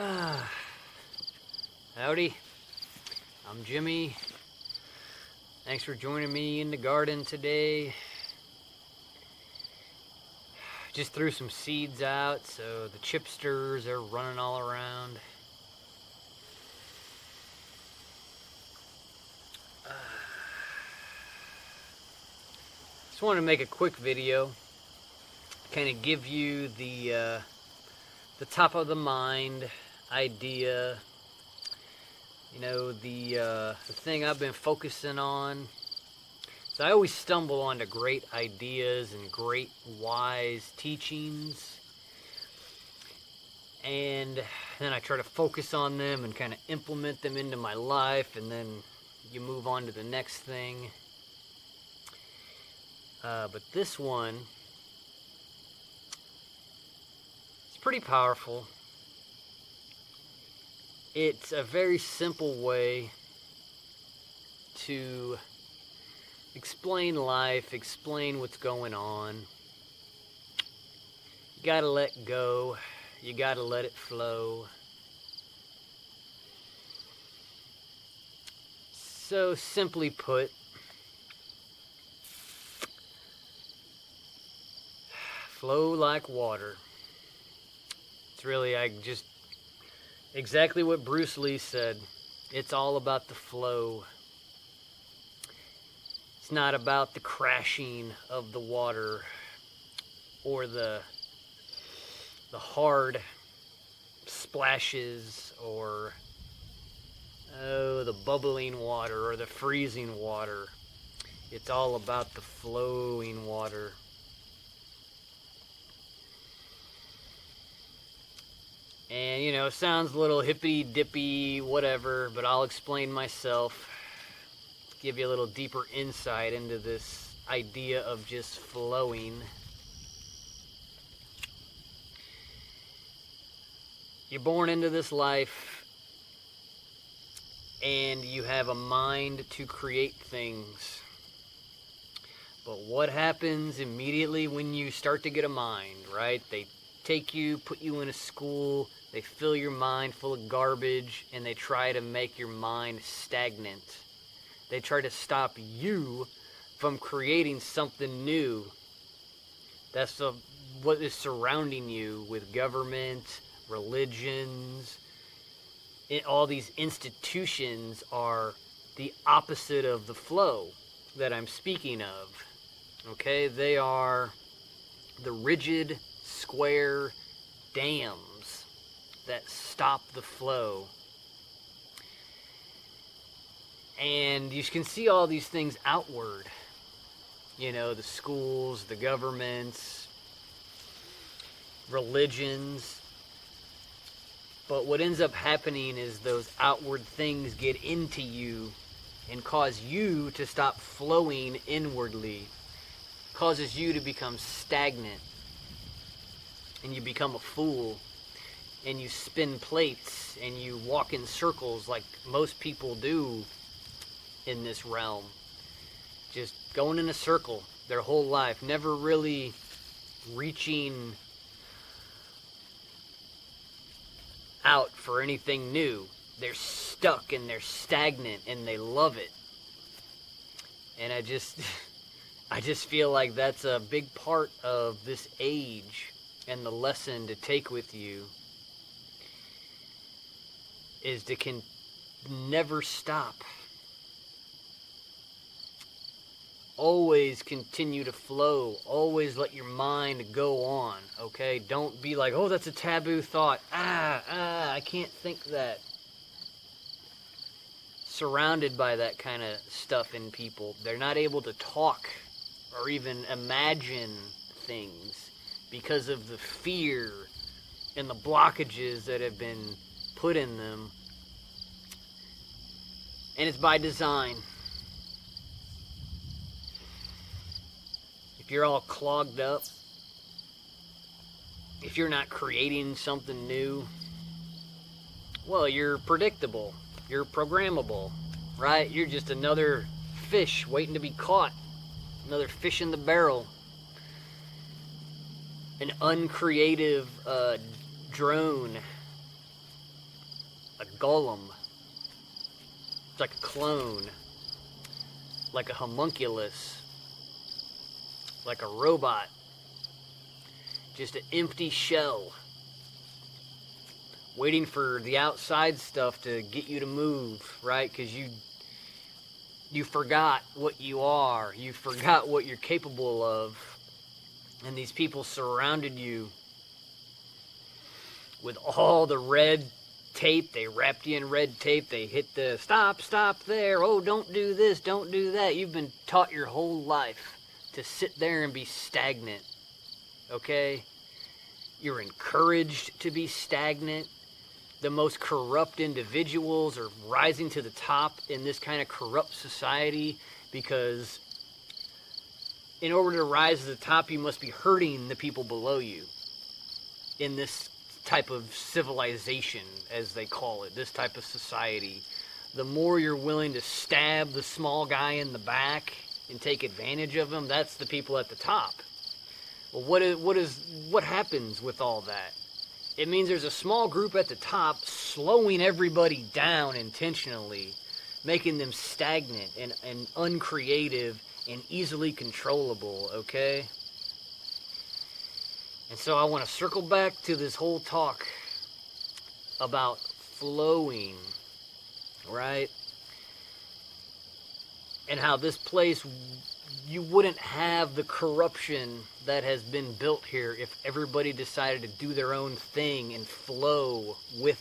Ah, howdy, I'm Jimmy. Thanks for joining me in the garden today. Just threw some seeds out, so the chipsters are running all around. Just wanted to make a quick video, kind of give you the top of the mind idea. You know, the thing I've been focusing on. So I always stumble onto great ideas and great wise teachings, and then I try to focus on them and kind of implement them into my life, and then you move on to the next thing. But this one, it's pretty powerful. It's a very simple way to explain life, explain what's going on. You gotta let go. You gotta let it flow. So simply put, flow like water. It's really, exactly what Bruce Lee said. It's all about the flow. It's not about the crashing of the water or the hard splashes or the bubbling water or the freezing water. It's all about the flowing water. And, you know, it sounds a little hippy-dippy, whatever, but I'll explain myself, give you a little deeper insight into this idea of just flowing. You're born into this life, and you have a mind to create things. But what happens immediately when you start to get a mind, right? They take you, put you in a school, they fill your mind full of garbage, and they try to make your mind stagnant. They try to stop you from creating something new. That's what is surrounding you with government, religions. All these institutions are the opposite of the flow that I'm speaking of. Okay, they are the rigid, square dams that stop the flow. And you can see all these things outward. You know, the schools, the governments, religions. But what ends up happening is those outward things get into you and cause you to stop flowing inwardly. Causes you to become stagnant. And you become a fool. And you spin plates and you walk in circles like most people do in this realm. Just going in a circle their whole life, never really reaching out for anything new. They're stuck and they're stagnant and they love it. And I just feel like that's a big part of this age, and the lesson to take with you is to never stop. Always continue to flow. Always let your mind go on, okay? Don't be like, oh, that's a taboo thought. I can't think that. Surrounded by that kind of stuff in people. They're not able to talk or even imagine things because of the fear and the blockages that have been put in them. And it's by design. If you're all clogged up, if you're not creating something new, well, you're predictable. You're programmable, right? You're just another fish waiting to be caught. Another fish in the barrel. An uncreative drone a golem. It's like a clone, like a homunculus, like a robot, just an empty shell, waiting for the outside stuff to get you to move, right? Because you forgot what you are, you forgot what you're capable of, and these people surrounded you with all the red tape. They wrapped you in red tape. They hit the stop there. Oh, don't do this, don't do that. You've been taught your whole life to sit there and be stagnant, okay? You're encouraged to be stagnant. The most corrupt individuals are rising to the top in this kind of corrupt society because in order to rise to the top, you must be hurting the people below you in this type of civilization, as they call it, this type of society. The more you're willing to stab the small guy in the back and take advantage of him, that's the people at the top. Well, what happens with all that? It means there's a small group at the top slowing everybody down intentionally, making them stagnant and uncreative and easily controllable, okay? And so I want to circle back to this whole talk about flowing, right? And how this place, you wouldn't have the corruption that has been built here if everybody decided to do their own thing and flow with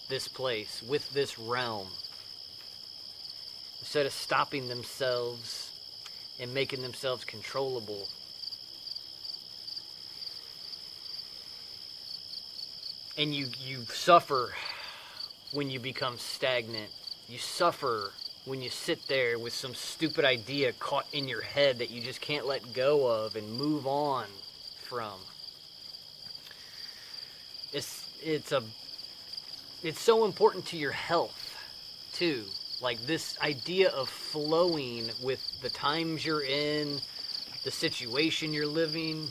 this place, with this realm. Instead of stopping themselves and making themselves controllable. And you suffer when you become stagnant. You suffer when you sit there with some stupid idea caught in your head that you just can't let go of and move on from. It's so important to your health, too. Like this idea of flowing with the times you're in, the situation you're living.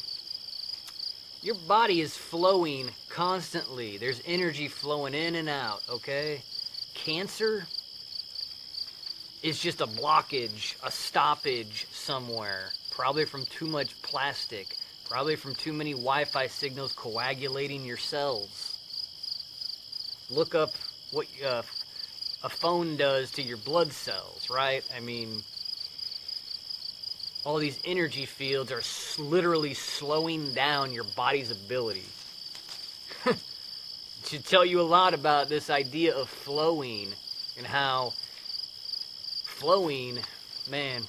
Your body is flowing constantly. There's energy flowing in and out, okay? Cancer is just a blockage, a stoppage somewhere. Probably from too much plastic. Probably from too many Wi-Fi signals coagulating your cells. Look up what a phone does to your blood cells, right? I mean, all these energy fields are literally slowing down your body's ability. It should tell you a lot about this idea of flowing and how flowing, man,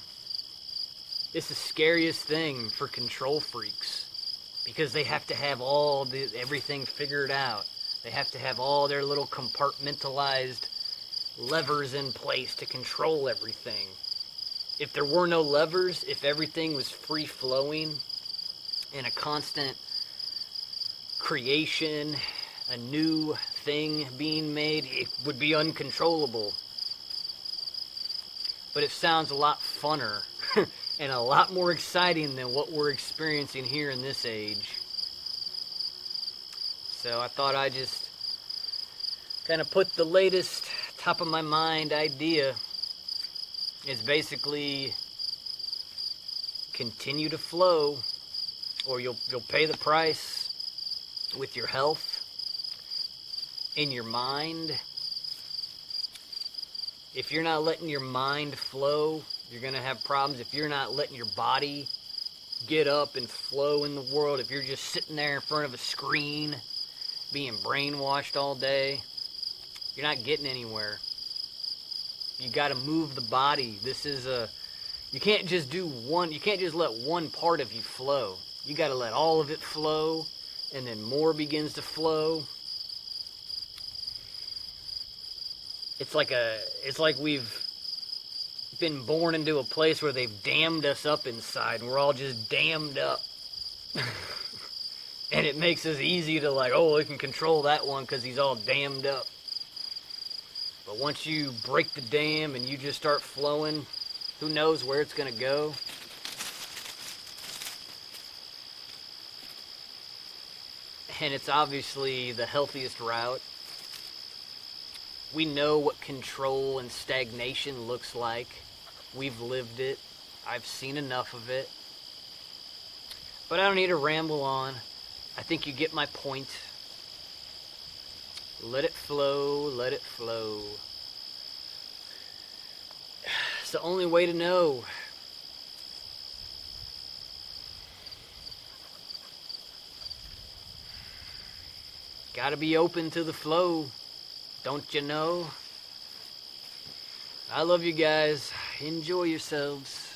it's the scariest thing for control freaks because they have to have everything figured out. They have to have all their little compartmentalized levers in place to control everything. If there were no levers, if everything was free-flowing in a constant creation, a new thing being made, it would be uncontrollable. But it sounds a lot funner and a lot more exciting than what we're experiencing here in this age. So I thought I'd just kind of put the latest top-of-my-mind idea is basically continue to flow or you'll pay the price with your health, in your mind. If you're not letting your mind flow, you're going to have problems. If you're not letting your body get up and flow in the world, if you're just sitting there in front of a screen being brainwashed all day, you're not getting anywhere. You got to move the body. You can't just you can't just let one part of you flow. You got to let all of it flow, and then more begins to flow. It's like we've been born into a place where they've dammed us up inside, and we're all just dammed up. And it makes us easy to we can control that one because he's all dammed up. But once you break the dam and you just start flowing, who knows where it's going to go? And it's obviously the healthiest route. We know what control and stagnation looks like. We've lived it. I've seen enough of it. But I don't need to ramble on. I think you get my point. Let it flow, let it flow. It's the only way to know. Gotta be open to the flow, don't you know? I love you guys. Enjoy yourselves.